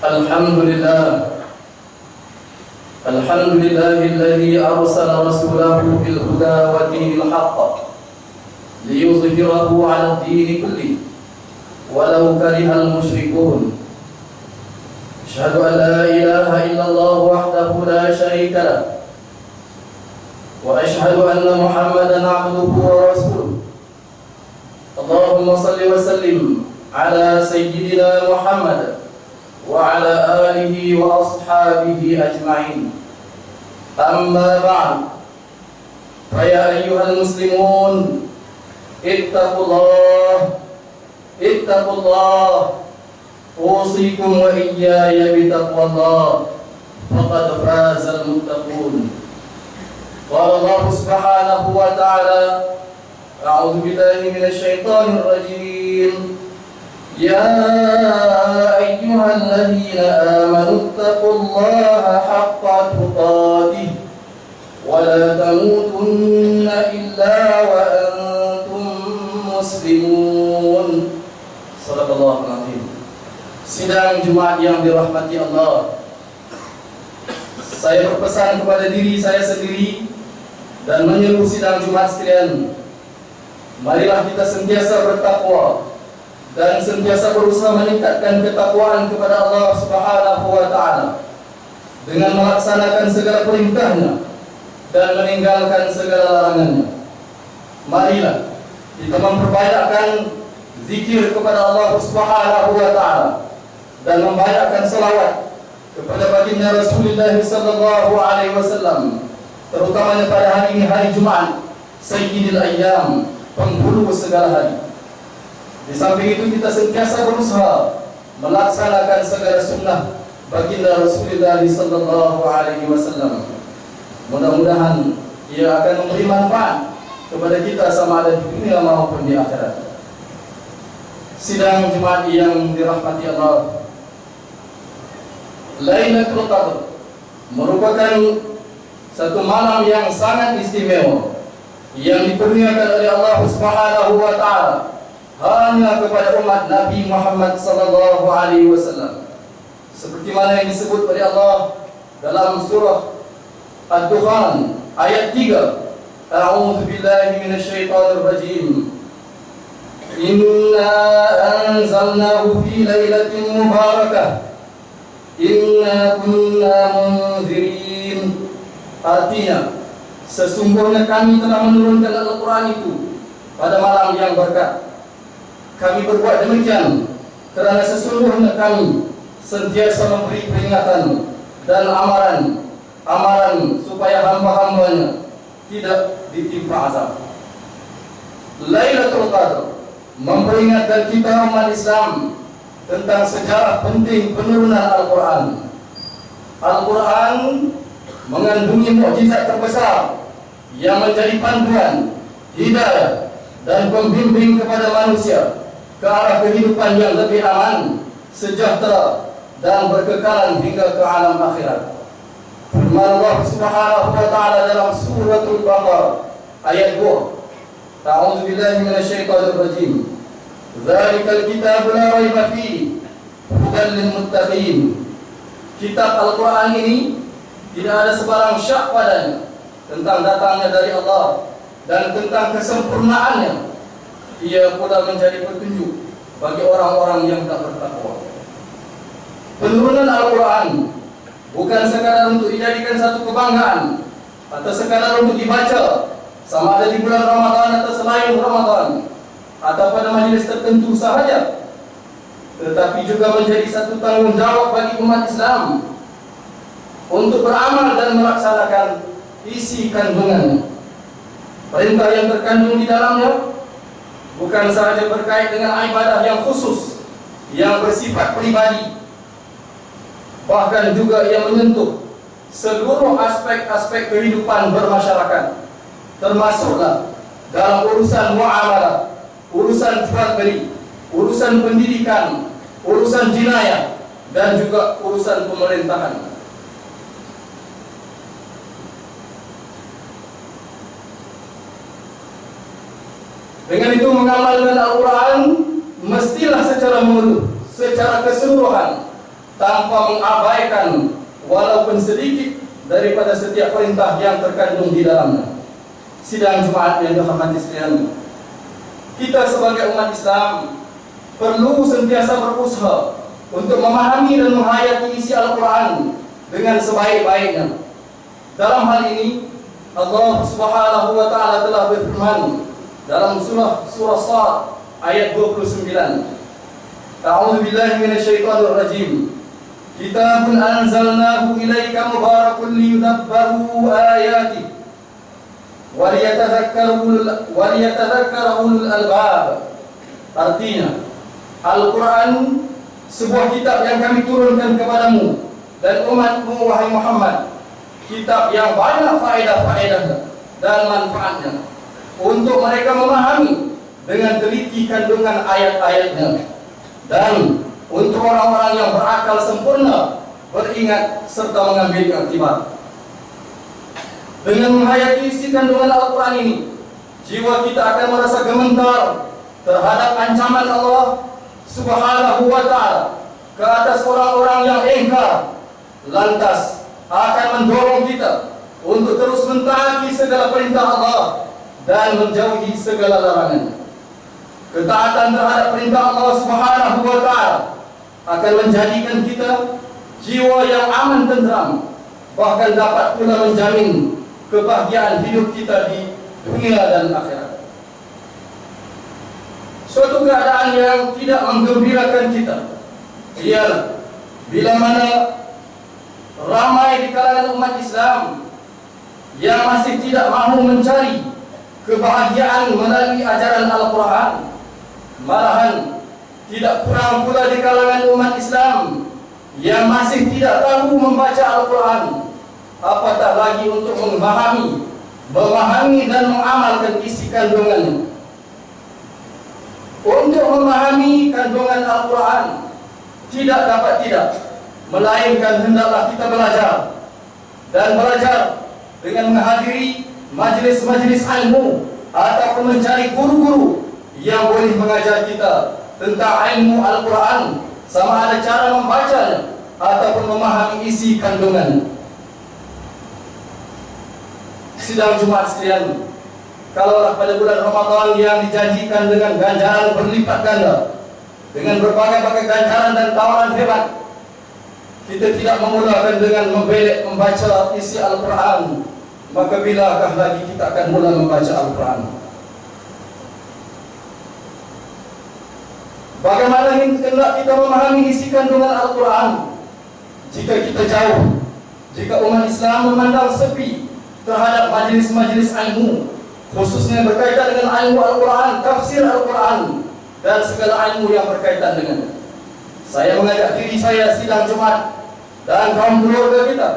الحمد لله الذي أرسل رسوله بالهدى ودين الحق ليظهره على الدين كله ولو كره المشركون. أشهد أن لا إله إلا الله وحده لا شريك له، وأشهد أن محمدا عبده ورسوله. اللهم صل وسلم على سيدنا محمد وعلى آله وأصحابه أجمعين. أما بعد، فيا أيها المسلمون اتقوا الله، أوصيكم وإياي بتقوى الله، فقد فاز المتقون. قال الله سبحانه وتعالى: أعوذ بالله من الشيطان الرجيم. يا أيها الذين آمنوا اتقوا الله حق تقاته ولا تموتن إلا وأنتم مسلمون. Sadaqallahul Azim. Sidang Jumat yang dirahmati Allah, saya berpesan kepada diri saya sendiri dan menyeru sidang Jumat sekalian, marilah kita sentiasa bertakwa dan sentiasa berusaha meningkatkan ketakwaan kepada Allah Subhanahu wa Ta'ala dengan melaksanakan segala perintahnya dan meninggalkan segala larangannya. Marilah kita memperbanyakkan zikir kepada Allah Subhanahu wa Ta'ala dan membanyakkan selawat kepada baginda Rasulullah sallallahu alaihi wasallam, terutamanya pada hari ini, hari Jumat, Sayyidil Ayyam, penghulu segala hari. Di samping itu kita sentiasa berusaha melaksanakan segala sunnah baginda Rasulullah sallallahu alaihi wasallam. Mudah-mudahan ia akan memberi manfaat kepada kita sama ada di dunia maupun di akhirat. Sidang Jumat yang dirahmati Allah, Lailatul Qadar merupakan satu malam yang sangat istimewa yang dikurniakan oleh Allah Subhanahu wa Ta'ala hanya kepada umat Nabi Muhammad sallallahu alaihi wasallam, seperti mana yang disebut oleh Allah dalam surah Ad-Dukhan ayat 3. A'udzu billahi minasyaitonir rajim. Inna anzalnahu fi lailatin mubarakah inna kunna munzirin. Artinya, sesungguhnya kami telah menurunkan Al-Quran itu pada malam yang berkah. Kami berbuat demikian kerana sesungguhnya kami sentiasa memberi peringatan dan amaran supaya hamba-hambanya tidak ditimpa azab. Lailatul Qadar memperingatkan kita umat Islam tentang sejarah penting penurunan Al-Quran. Al-Quran mengandungi mukjizat terbesar yang menjadi panduan, hidayah dan pembimbing kepada manusia ke arah kehidupan yang lebih aman, sejahtera dan berkekalan hingga ke alam akhirat. Firman Allah Subhanahu wa Ta'ala dalam suratul Baqarah ayat 2. A'udzu billahi minasyaitonir rajim. Dzalikal kitabu la raiba fihi hudan lil muttaqin. Kitab Al-Quran ini tidak ada sebarang syak padanya tentang datangnya dari Allah dan tentang kesempurnaannya. Ia pula menjadi petunjuk bagi orang-orang yang tak bertakwa. Penurunan Al-Quran bukan sekadar untuk dijadikan satu kebanggaan atau sekadar untuk dibaca sama ada di bulan Ramadan atau selain Ramadan atau pada majlis tertentu sahaja, tetapi juga menjadi satu tanggungjawab bagi umat Islam untuk beramal dan melaksanakan isi kandungannya. Perintah yang terkandung di dalamnya bukan sahaja berkait dengan ibadah yang khusus yang bersifat pribadi, bahkan juga ia menyentuh seluruh aspek-aspek kehidupan bermasyarakat, termasuklah dalam urusan muamalah, urusan jual beli, urusan pendidikan, urusan jinayah, dan juga urusan pemerintahan. Dengan itu mengamalkan Al-Quran mestilah secara menyeluruh, secara keseluruhan, tanpa mengabaikan walaupun sedikit daripada setiap perintah yang terkandung di dalamnya. Sidang Jumat yang dirahmati sekalian, kita sebagai umat Islam perlu sentiasa berusaha untuk memahami dan menghayati isi Al-Quran dengan sebaik-baiknya. Dalam hal ini Allah Subhanahu wa taala telah berfirman dalam surah Shad ayat 29. A'udzu billahi minasyaitonir rajim. Kitabun anzalnahu ilaika mubarakun liyudabbaru ayati wa liyatadhakkaru albab. Artinya, Al-Quran sebuah kitab yang kami turunkan kepadamu dan umatmu wahai Muhammad, kitab yang banyak faedah-faedahnya dan manfaatnya untuk mereka memahami dengan teliti kandungan ayat-ayatnya, dan untuk orang-orang yang berakal sempurna beringat serta mengambil iktibar. Dengan menghayati isi kandungan Al-Quran ini, jiwa kita akan merasa gemetar terhadap ancaman Allah Subhanahu wa ta'ala ke atas orang-orang yang engkar, lantas akan mendorong kita untuk terus mentaati segala perintah Allah dan menjauhi segala larangan. Ketaatan terhadap perintah Allah Subhanahu wa ta'ala akan menjadikan kita jiwa yang aman tentram, bahkan dapat pula menjamin kebahagiaan hidup kita di dunia dan akhirat. Suatu keadaan yang tidak menggembirakan kita ialah bila mana ramai di kalangan umat Islam yang masih tidak mahu mencari kebahagiaan melalui ajaran Al-Quran. Malahan tidak kurang pula di kalangan umat Islam yang masih tidak tahu membaca Al-Quran, apatah lagi untuk memahami dan mengamalkan isi kandungannya. Untuk memahami kandungan Al-Quran tidak, melainkan hendaklah kita belajar dengan menghadiri majlis-majlis ilmu ataupun mencari guru-guru yang boleh mengajar kita tentang ilmu Al-Quran, sama ada cara membacanya ataupun memahami isi kandungan. Sidang Jumat sekalian, kalaulah pada bulan Ramadan yang dijanjikan dengan ganjaran berlipat ganda, dengan berbagai-bagai ganjaran dan tawaran hebat, kita tidak memulakan dengan membaca isi Al-Quran, maka bilakah lagi kita akan mula membaca Al-Quran? Bagaimana hendak kita memahami isi kandungan Al-Quran jika kita jauh, jika umat Islam memandang sepi terhadap majlis-majlis ilmu, khususnya berkaitan dengan ilmu Al-Quran, tafsir Al-Quran, dan segala ilmu yang berkaitan dengannya? Saya mengajak diri saya, sidang Jumat, dan kaum keluarga kita,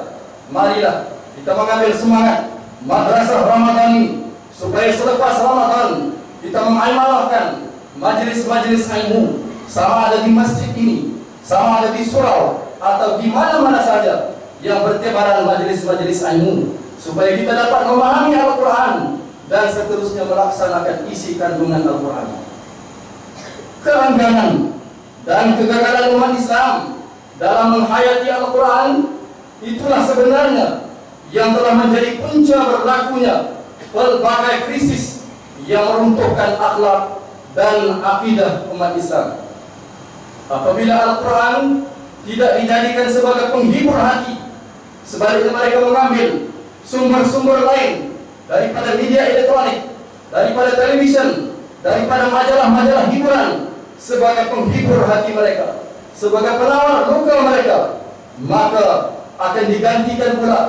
marilah kita mengambil semangat madrasah Ramadan ini, supaya selepas Ramadan kita mengamalkan majlis-majlis ilmu, sama ada di masjid ini, sama ada di surau, atau di mana-mana saja yang bertebaran majlis-majlis ilmu, supaya kita dapat memahami Al-Quran dan seterusnya melaksanakan isi kandungan Al-Quran. Keengganan dan kegagalan umat Islam dalam menghayati Al-Quran itulah sebenarnya yang telah menjadi punca berlakunya berbagai krisis yang meruntuhkan akhlak dan akidah umat Islam. Apabila Al-Quran tidak dijadikan sebagai penghibur hati, sebaliknya mereka mengambil sumber-sumber lain daripada media elektronik, daripada televisyen, daripada majalah-majalah hiburan sebagai penghibur hati mereka, sebagai penawar luka mereka, maka akan digantikan pula.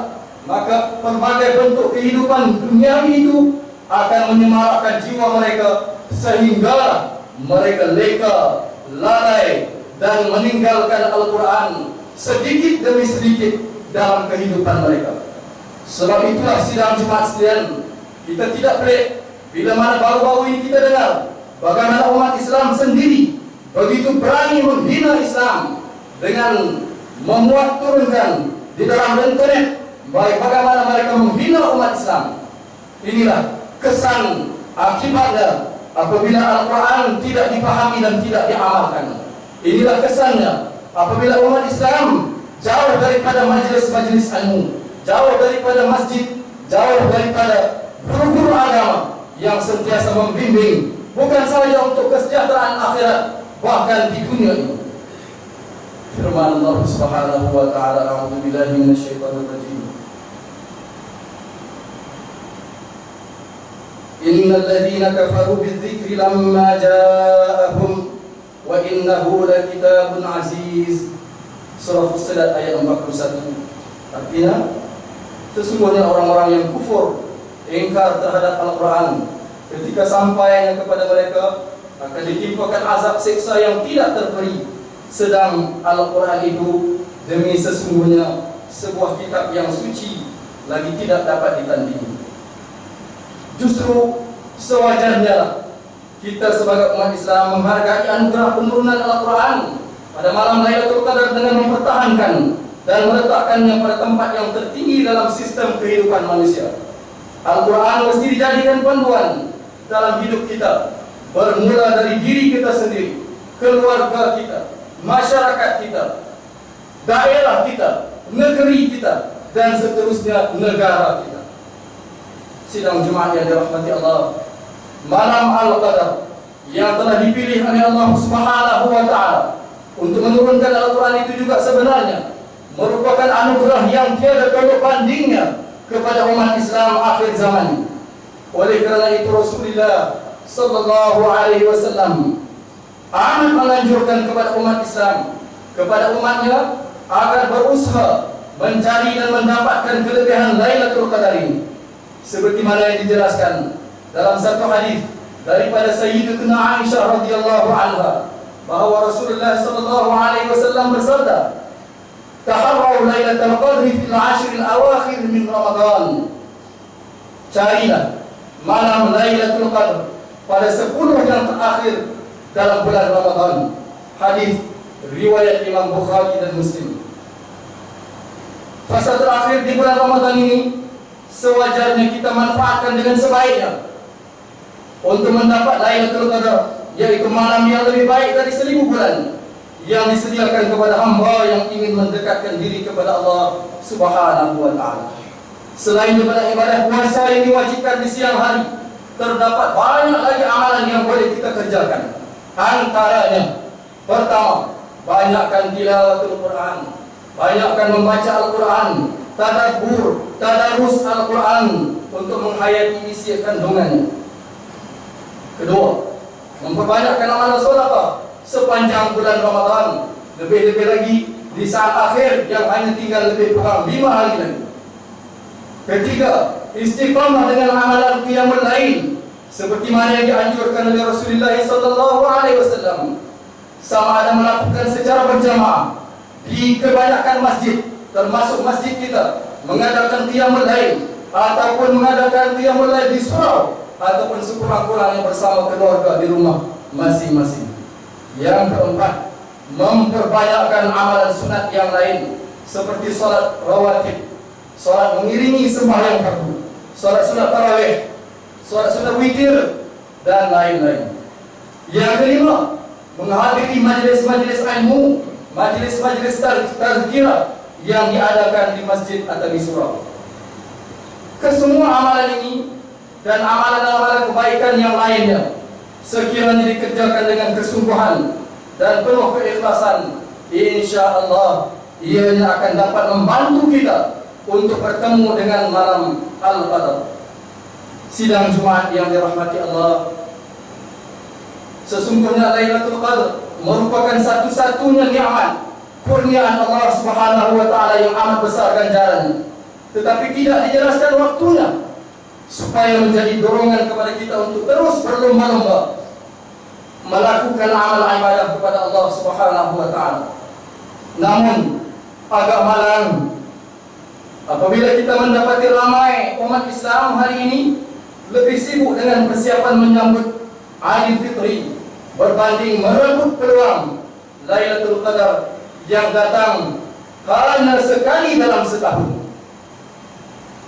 Maka berbagai bentuk kehidupan duniawi itu akan menyemarakkan jiwa mereka, sehingga mereka leka, lalai, dan meninggalkan Al-Quran sedikit demi sedikit dalam kehidupan mereka. Sebab itulah sidang Jumat sekalian, kita tidak pelik bila mana baru-baru ini kita dengar bagaimana umat Islam sendiri begitu berani menghina Islam dengan memuat turunkan di dalam internet bagaimana mereka menghina umat Islam. Inilah kesan akibatnya apabila Al-Quran tidak dipahami dan tidak diamalkan. Inilah kesannya apabila umat Islam jauh daripada majlis-majlis ilmu, jauh daripada masjid, jauh daripada guru-guru agama yang sentiasa membimbing bukan saja untuk kesejahteraan akhirat, bahkan di dunia ini. Firman Allah Subhanahu wa taala, a'udzu billahi minasyaitonir rajim. Innal ladzina kafaru bidzikri lamma ja'ahum wa innahu lakitabun aziz. Surah Fussilat ayat 41. Artinya, sesungguhnya orang-orang yang kufur, ingkar terhadap Al-Quran, ketika sampainya kepada mereka akan ditimpakan azab siksa yang tidak terperi. Sedang Al-Quran itu demi sesungguhnya sebuah kitab yang suci, lagi tidak dapat ditandingi. Justru sewajarnya kita sebagai umat Islam menghargai anugerah penurunan Al-Quran pada malam Lailatul Qadar dengan mempertahankan dan meletakkannya pada tempat yang tertinggi dalam sistem kehidupan manusia. Al-Quran mesti dijadikan panduan dalam hidup kita, bermula dari diri kita sendiri, keluarga kita, masyarakat kita, daerah kita, negeri kita, dan seterusnya negara kita. Sidang Jumat yang dirahmati Allah, malam Al-Qadar yang telah dipilih oleh Allah Subhanahu wa taala untuk menurunkan Al-Quran itu juga sebenarnya merupakan anugerah yang tiada tolak bandingnya kepada umat Islam akhir zaman. Oleh kerana itu Rasulullah sallallahu alaihi wasallam amat menganjurkan kepada umat Islam, kepada umatnya agar berusaha mencari dan mendapatkan kelebihan Lailatul Qadar ini. Seperti mana yang dijelaskan dalam satu hadis daripada Sayyidatuna Aisyah radhiyallahu anha, bahwa Rasulullah sallallahu alaihi wasallam bersabda, "Taharrau Lailatul Qadri fil 'ashril awakhir min Ramadan." Carilah malam Lailatul Qadar pada 10 yang terakhir dalam bulan Ramadan. Hadis riwayat Imam Bukhari dan Muslim. Fasa terakhir di bulan Ramadan ini sewajarnya kita manfaatkan dengan sebaiknya untuk mendapat Lailatul Qadar, yaitu malam yang lebih baik dari 1000 bulan yang disediakan kepada hamba yang ingin mendekatkan diri kepada Allah Subhanahu wa taala. Selain daripada ibadah puasa yang diwajibkan di siang hari, terdapat banyak lagi amalan yang boleh kita kerjakan. Antaranya, pertama, banyakkan tilawatul Quran, banyakkan membaca Al-Quran, tadabbur, tadarus Al-Quran untuk menghayati isi kandungannya. Kedua, memperbanyakkan amalan sedekah sepanjang bulan Ramadan, lebih-lebih lagi di saat akhir yang hanya tinggal lebih kurang 5 hari lagi. Ketiga, istiqamah dengan amalan qiyamul lail seperti mana yang dianjurkan oleh Rasulullah sallallahu alaihi wasallam, sama ada melakukan secara berjamaah di kebanyakan masjid, termasuk masjid kita, mengadakan qiyamul lail ataupun mengadakan qiyamul lail di surau ataupun sekurang-kurangnya bersama keluarga di rumah masing-masing. Yang keempat, memperbanyakkan amalan sunat yang lain seperti salat rawatib, salat mengiringi sembahyang fardu, salat sunat tarawih, salat sunat witir, dan lain-lain. Yang kelima, menghadiri majlis-majlis ilmu, majlis-majlis tazkirah yang diadakan di masjid atau di surau. Kesemua amalan ini dan amalan-amalan kebaikan yang lainnya, sekiranya dikerjakan dengan kesungguhan dan penuh keikhlasan, insya-Allah ianya akan dapat membantu kita untuk bertemu dengan malam Al-Qadar. Sidang Jumat yang dirahmati Allah, sesungguhnya Lailatul Qadar merupakan satu-satunya nikmat kurniaan Allah Subhanahu wa taala yang amat besar ganjarannya, tetapi tidak dijelaskan waktunya supaya menjadi dorongan kepada kita untuk terus berlomba-lomba melakukan amal ibadah kepada Allah Subhanahu wa taala. Namun agak malang apabila kita mendapati ramai umat Islam hari ini lebih sibuk dengan persiapan menyambut Aidil Fitri berbanding merebut peluang Lailatul Qadar yang datang hanya sekali dalam setahun,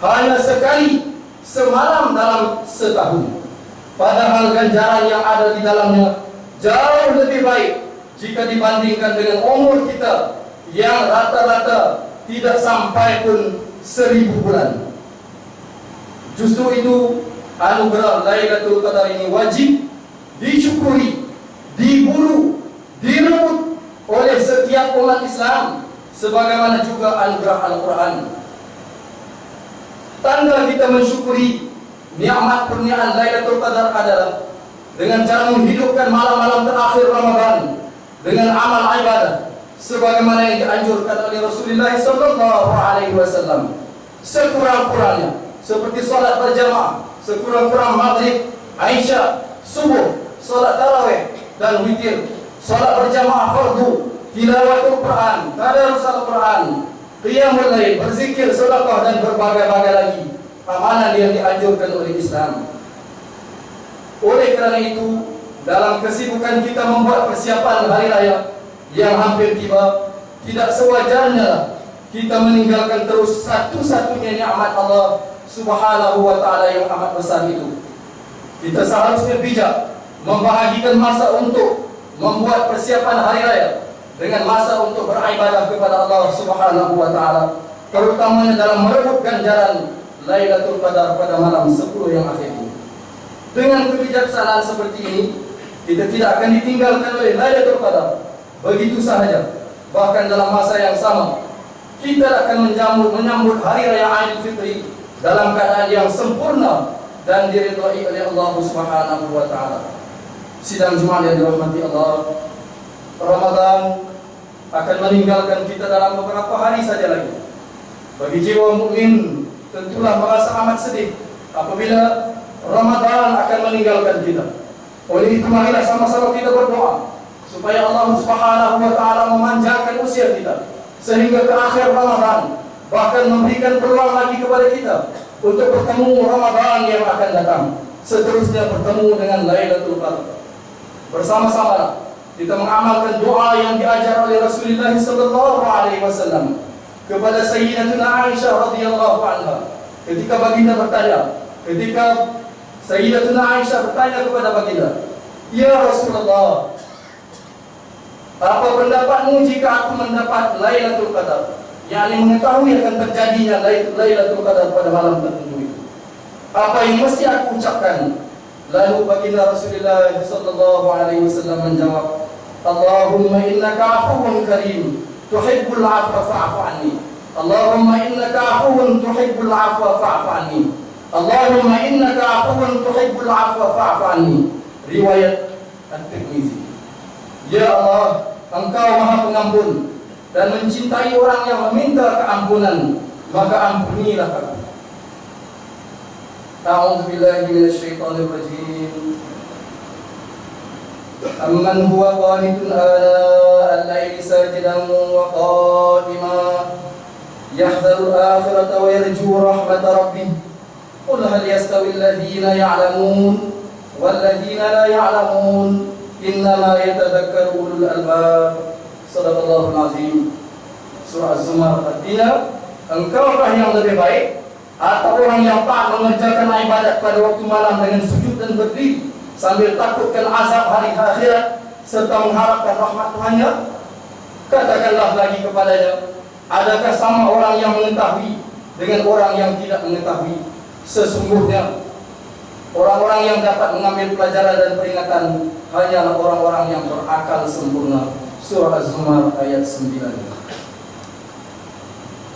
hanya sekali semalam dalam setahun. Padahal ganjaran yang ada di dalamnya jauh lebih baik, jika dibandingkan dengan umur kita yang rata-rata tidak sampai pun 1000 bulan. Justru itu anugerah Lailatul Qadar ini wajib disyukuri, diburu, direbut oleh setiap umat Islam, sebagaimana juga anugerah Al-Quran. Tanda kita mensyukuri nikmat kurniaan Lailatul Qadar adalah dengan cara menghidupkan malam-malam terakhir Ramadan dengan amal ibadah sebagaimana yang dianjurkan oleh Rasulullah SAW. Sekurang-kurangnya seperti salat berjamaah, sekurang-kurang maghrib, Aisyah, subuh, salat tarawih dan witir, salat berjamaah fardu, tilawatul Quran, tadarus Al-Quran, qiyamul lail, berzikir, sedekah dan berbagai-bagai lagi amalan yang dianjurkan oleh Islam. Oleh kerana itu, dalam kesibukan kita membuat persiapan hari raya yang hampir tiba, tidak sewajarnya kita meninggalkan terus satu-satunya nikmat Allah Subhanahu wa ta'ala yang amat besar itu. Kita seharusnya bijak membahagikan masa untuk membuat persiapan hari raya dengan masa untuk beribadah kepada Allah Subhanahu wa ta'ala, terutamanya dalam merebut ganjaran Lailatul Qadar pada malam 10 yang akhir ini. Dengan kebijaksanaan seperti ini, kita tidak akan ditinggalkan oleh Lailatul Qadar begitu sahaja. Bahkan dalam masa yang sama, kita akan menyambut hari raya Aidil Fitri dalam keadaan yang sempurna dan diridhai oleh Allah Subhanahu wa ta'ala. Sidang Jumat yang dirahmati Allah, Ramadan akan meninggalkan kita dalam beberapa hari saja lagi. Bagi jiwa mukmin tentulah merasa amat sedih apabila Ramadan akan meninggalkan kita. Oleh itu marilah sama-sama kita berdoa supaya Allah Subhanahu wa ta'ala memanjangkan usia kita sehingga ke akhir Ramadan, bahkan memberikan peluang lagi kepada kita untuk bertemu Ramadan yang akan datang, seterusnya bertemu dengan Lailatul Qadar. Bersama-sama kita mengamalkan doa yang diajar oleh Rasulullah SAW kepada Sayyidatuna Aisyah radhiyallahu anha. Ketika baginda bertanya, ketika Sayyidatuna Aisyah bertanya kepada baginda, "Ya Rasulullah, apa pendapatmu jika aku mendapat Lailatul Qadar?" Yang mengetahui akan terjadinya Lailatul Qadar pada malam tertentu itu. Apa yang mesti aku ucapkan? Lalu baginda Rasulullah SAW menjawab, "Allahumma innaka afuwun karim, tuhibbul afwa fa'fu anni. Allahumma innaka afuwun tuhibbul afwa fa'fu anni. Allahumma innaka afuwun tuhibbul afwa fa'fu anni." Riwayat At-Tirmizi. Ya Allah, Engkau Maha Pengampun dan mencintai orang yang meminta keampunan, maka ampunilah aku. A'udzu billahi minasyaitonir rajim. Amman huwa qanitun ana al-laili sajidan wa qa'ima yahdharu al-akhirata wa yarju rahmata rabbih. Qul hal yastawi alladhina ya'lamun wal ladhina la ya'lamun, innama yatadhakkaru ulul albab. Sadaqallahul azim. Surah Az-Zumar. Artinya, engkaukah yang lebih baik atau orang yang taat mengerjakan ibadat pada waktu malam dengan sujud dan berdiri sambil takutkan azab hari akhirat serta mengharapkan rahmat Tuhannya? Katakanlah lagi kepadanya, adakah sama orang yang mengetahui dengan orang yang tidak mengetahui? Sesungguhnya orang-orang yang dapat mengambil pelajaran dan peringatan hanyalah orang-orang yang berakal sempurna. Surah Az-Zumar ayat 9.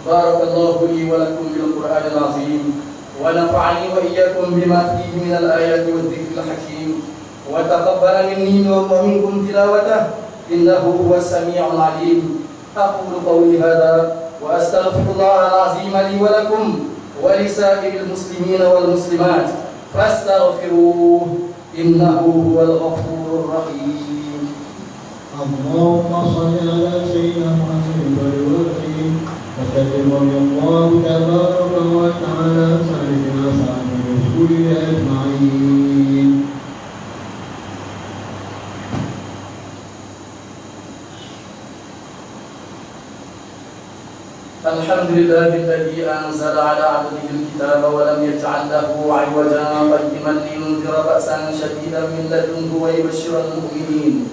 Barakallahu li wa lakum bil Qur'anil azim wa nafa'ani wa iyyakum bima fihi min al-ayati wadh-dhikril hakim wa taqabbala minni wa minkum tilawatahu innahu huwas samii'ul 'aliim. Aqulu qawli hadha wa astaghfirullahal azim li wa lakum wa li sa'iril muslimin wal muslimat fastaghfiruhu innahu huwal ghafurur rahim. Allahumma shalli ala sayyidina Muhammadin wa alihi wa sallim Allah tabaraka wa ta'ala sayyidina Rasulillah ajma'in. Alhamdulillahilladzi anzala ala 'abdihi al-kitaba wa lam yaj'al lahu 'iwajan qayyiman liyunzira ba'san shadidan min ladunhu wa yubashshiral mu'minin.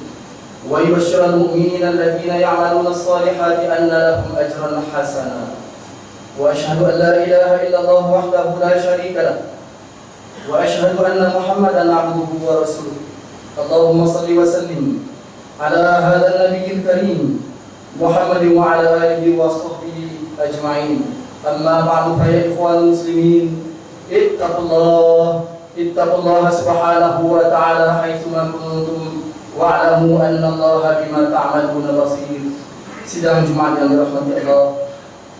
ويبشر المؤمنين الذين يعملون الصالحات أن لهم أجرا حسنا. وأشهد أن لا إله إلا الله وحده لا شريك له، وأشهد أن محمدا عبده ورسوله. اللهم صل وسلم على هذا النبي الكريم محمد وعلى آله وصحبه أجمعين. أما بعد فيا إخوان المسلمين، اتقوا الله سبحانه وتعالى حيثما كنتم wa'lamu anna Allah bima ta'maluna basir. Sidang Jumat yang dirahmati Allah,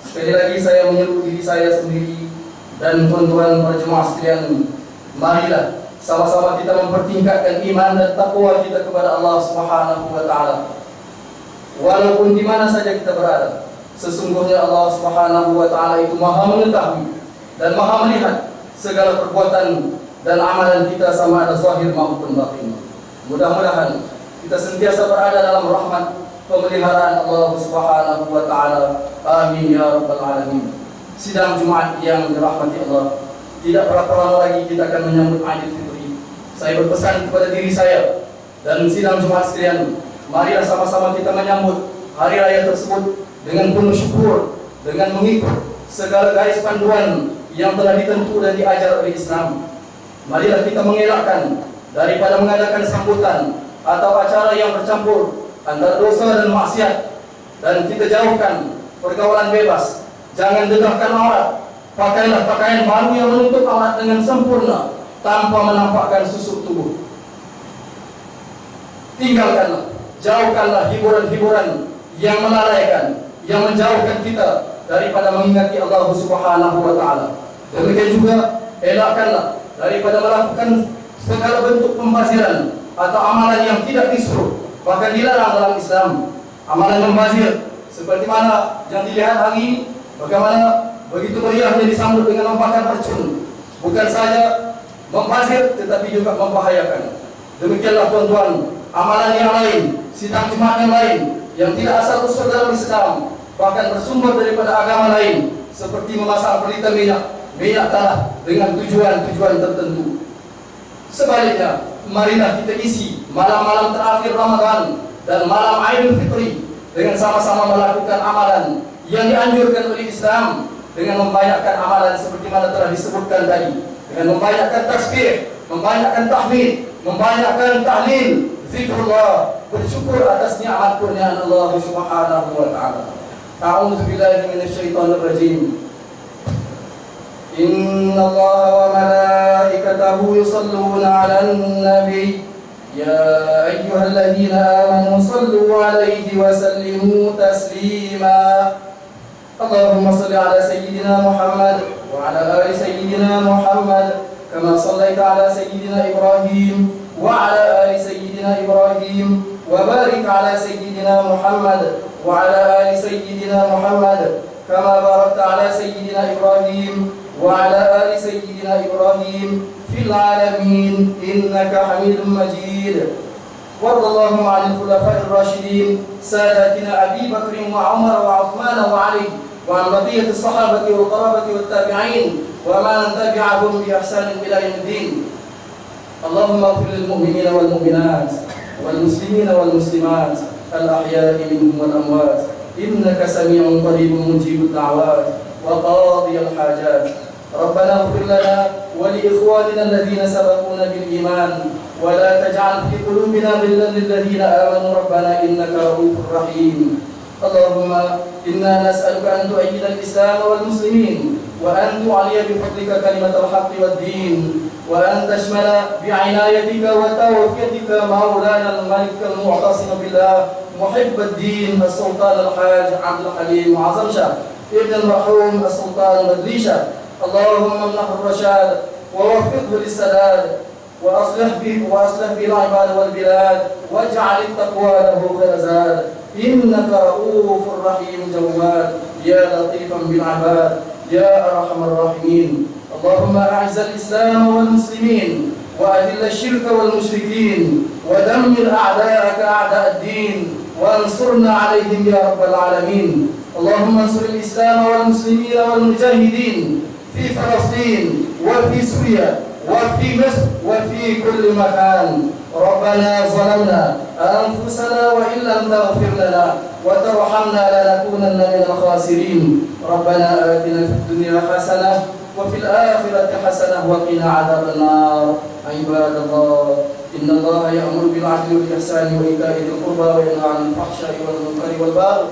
sekali lagi saya menyeru diri saya sendiri dan tuan-tuan para jemaah sekalian, marilah sama-sama kita mempertingkatkan iman dan takwa kita kepada Allah Subhanahu wa taala. Walaupun di mana saja kita berada, sesungguhnya Allah Subhanahu wa taala itu Maha mengetahui dan Maha melihat segala perbuatan dan amalan kita, sama ada zahir maupun batin. Mudah-mudahan kita sentiasa berada dalam rahmat pemeliharaan Allah Subhanahu wa taala. Amin ya rabbal alamin. Sidang Jumat yang dirahmati Allah, tidak berapa lama lagi kita akan menyambut Idul Fitri. Saya berpesan kepada diri saya dan sidang Jumat sekalian, marilah sama-sama kita menyambut hari raya tersebut dengan penuh syukur, dengan mengikut segala garis panduan yang telah ditentu dan diajar oleh Islam. Marilah kita mengelakkan daripada mengadakan sambutan atau acara yang bercampur antara dosa dan maksiat, dan kita jauhkan pergaulan bebas. Jangan dedahkan aurat. Pakailah pakaian baru yang menutup aurat dengan sempurna tanpa menampakkan susuk tubuh. Tinggalkanlah, jauhkanlah hiburan-hiburan yang melalaikan, yang menjauhkan kita daripada mengingati Allah Subhanahu wa taala. Demikian juga elakkanlah daripada melakukan segala bentuk pembaziran atau amalan yang tidak disuruh, bahkan dilarang dalam Islam. Amalan membazir seperti mana yang dilihat hari ini, bagaimana begitu meriahnya disambut dengan membakar mercun. Bukan saja membazir tetapi juga membahayakan. Demikianlah tuan-tuan, amalan yang lain, sidang Jumat yang lain yang tidak asal usul dalam Islam, bahkan bersumber daripada agama lain, seperti memasang pelita minyak tanah dengan tujuan-tujuan tertentu. Sebaliknya, marilah kita isi malam-malam terakhir Ramadan dan malam Idul Fitri dengan sama-sama melakukan amalan yang dianjurkan oleh Islam, dengan membanyakkan amalan seperti mana telah disebutkan tadi, dengan membanyakkan tasbih, membanyakkan tahmid, membanyakkan tahlil, zikrullah, bersyukur atas nikmat kurniaan Allah Subhanahu wa taala. A'udzu billahi minasyaitonir rajim. إن الله وملائكته يصلون على النبي يا أيها الذين آمنوا صلوا عليه وسلموا تسليما اللهم صل على سيدنا محمد وعلى آل سيدنا محمد كما صليت على سيدنا إبراهيم وعلى آل سيدنا إبراهيم وبارك على سيدنا محمد وعلى آل سيدنا محمد كما باركت على سيدنا إبراهيم وعلى آل سيدنا إبراهيم في العالمين إنك حميد مجيد. وارض اللهم عن الخلفاء الراشدين ساداتنا أبي بكر وعمر وعثمان وعلي، وعن بقية الصحابة والقرابة والتابعين ومن تبعهم بإحسان إلى يوم الدين. اللهم اغفر للمؤمنين والمؤمنات والمسلمين والمسلمات الأحياء منهم والأموات إنك سميع قريب مجيب الدعوات وقاضي الحاجات. ربنا اغفر لنا ولإخواننا الذين سبقونا بالإيمان ولا تجعل في قلوبنا غلا للذين آمنوا ربنا إنك رؤوف رحيم. اللهم إنا نسألك أن تؤيد الإسلام والمسلمين، وأن تعلي بفضلك كلمة الحق والدين، وأن تشمل بعنايتك وتوفيقك مولانا الملك المعتصم بالله محب الدين السلطان الحاج عبد الحليم عظم شاه ابن المرحوم السلطان مدليشة. اللهم امنح الرشاد ووفقه للسداد وأصلح به العباد والبلاد، واجعل التقوى له خير زاد. إنك رؤوف رحيم جواد يا لطيفا بالعباد يا أرحم الراحمين. اللهم أعز الإسلام والمسلمين وأذل الشرك والمشركين ودمر أعداءك أعداء الدين وانصرنا عليهم يا رب العالمين. اللهم انصر الإسلام والمسلمين والمجاهدين في فلسطين وفي سوريا وفي مصر وفي كل مكان. ربنا ظلمنا أنفسنا وإن لم تغفر لنا وترحمنا لنكونن من الخاسرين ربنا آتنا في الدنيا حسنة وفي الآخرة حسنة وقنا عذاب النار عباد الله إن الله يأمر بالعدل والإحسان وإيتاء ذي القربى وينهى عن الفحشاء والمنكر والبغي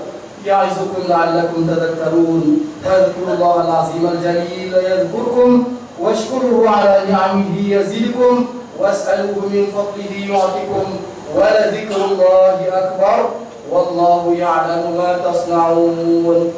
يعظكم لعلكم تذكرون فاذكروا الله العظيم الجليل يذكركم واشكروه على نعمه يزدكم واسألوه من فضله يعطكم ولذكر الله أكبر والله يعلم ما تصنعون.